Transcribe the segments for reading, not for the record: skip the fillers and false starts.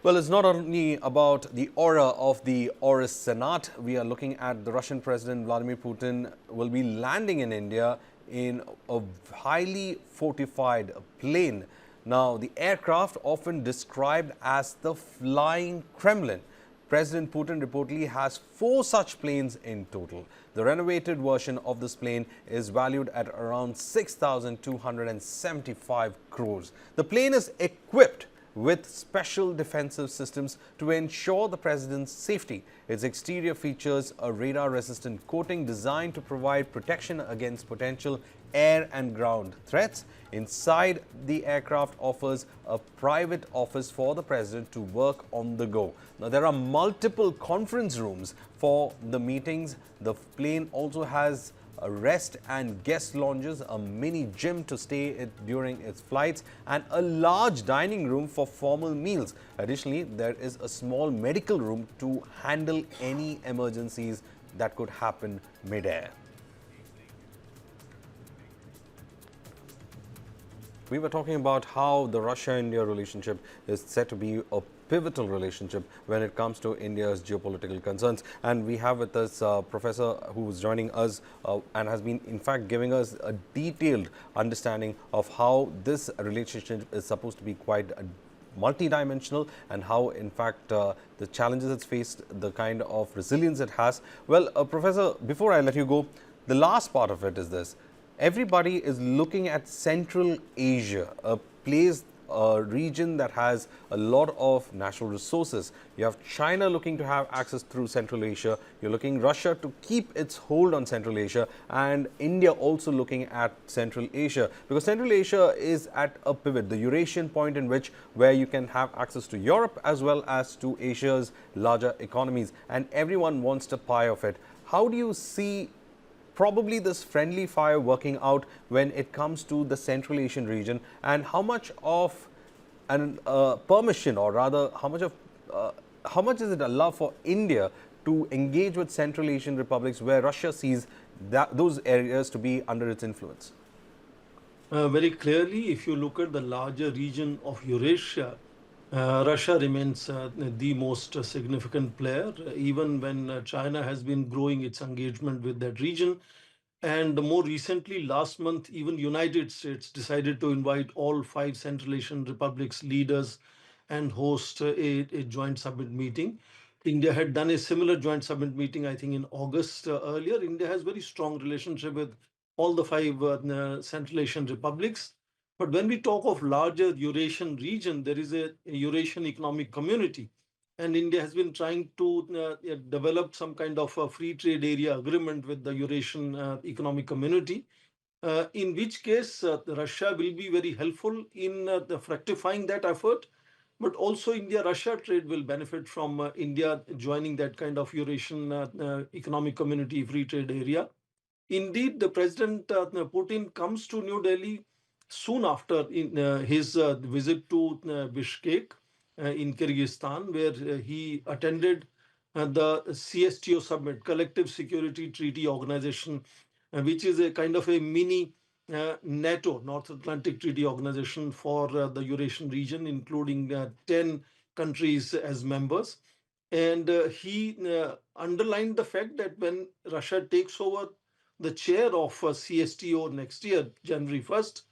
Well, it's not only about the aura of the Aurus Senat. We are looking at the Russian President Vladimir Putin will be landing in India in a highly fortified plane. Now, the aircraft, often described as the Flying Kremlin. President Putin reportedly has 4 such planes in total. The renovated version of this plane is valued at around 6,275 crores. The plane is equipped with special defensive systems to ensure the president's safety. Its exterior features a radar-resistant coating designed to provide protection against potential air and ground threats. Inside, the aircraft offers a private office for the president to work on the go. Now, there are multiple conference rooms for the meetings. The plane also has rest and guest lounges, a mini gym to stay during its flights, and a large dining room for formal meals. Additionally, there is a small medical room to handle any emergencies that could happen mid-air. We were talking about how the Russia-India relationship is set to be a pivotal relationship when it comes to India's geopolitical concerns. And we have with us a professor who is joining us and has been, in fact, giving us a detailed understanding of how this relationship is supposed to be quite multidimensional and how, in fact, the challenges it's faced, the kind of resilience it has. Well, Professor, before I let you go, the last part of it is this. Everybody is looking at Central Asia, a place, a region that has a lot of natural resources. You have China looking to have access through Central Asia. You're looking Russia to keep its hold on Central Asia, and India also looking at Central Asia, because Central Asia is at a pivot, the Eurasian point in which where you can have access to Europe as well as to Asia's larger economies, and everyone wants a pie of it. How do you see probably this friendly fire working out when it comes to the Central Asian region, and how much of an permission, or rather how much does it allow for India to engage with Central Asian republics where Russia sees those areas to be under its influence? Very clearly, if you look at the larger region of Eurasia, Russia remains the most significant player, even when China has been growing its engagement with that region. And more recently, last month, even United States decided to invite all 5 Central Asian republics leaders and host a joint summit meeting. India had done a similar joint summit meeting, I think, in August earlier. India has very strong relationship with all the 5 Central Asian republics. But when we talk of larger Eurasian region, there is a Eurasian Economic Community. And India has been trying to develop some kind of a free trade area agreement with the Eurasian Economic Community, in which case Russia will be very helpful in fructifying that effort. But also India-Russia trade will benefit from India joining that kind of Eurasian Economic Community free trade area. Indeed, the President Putin comes to New Delhi soon after his visit to Bishkek in Kyrgyzstan, where he attended the CSTO summit, Collective Security Treaty Organization, which is a kind of a mini NATO, North Atlantic Treaty Organization for the Eurasian region, including 10 countries as members. And he underlined the fact that when Russia takes over the chair of CSTO next year, January 1st,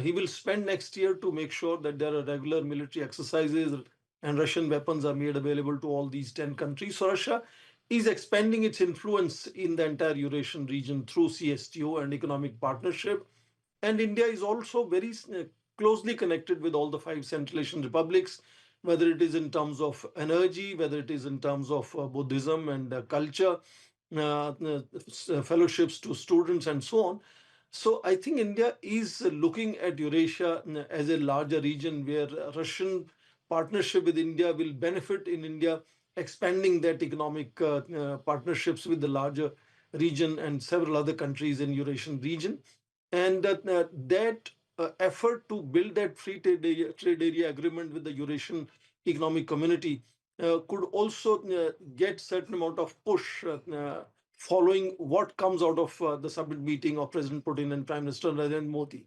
he will spend next year to make sure that there are regular military exercises and Russian weapons are made available to all these 10 countries. So Russia is expanding its influence in the entire Eurasian region through CSTO and economic partnership. And India is also very closely connected with all the 5 Central Asian republics, whether it is in terms of energy, whether it is in terms of Buddhism and culture, fellowships to students and so on. So I think India is looking at Eurasia as a larger region where Russian partnership with India will benefit in India expanding that economic partnerships with the larger region and several other countries in Eurasian region. And that effort to build that free trade area agreement with the Eurasian Economic Community could also get certain amount of push following what comes out of the summit meeting of President Putin and Prime Minister Narendra Modi.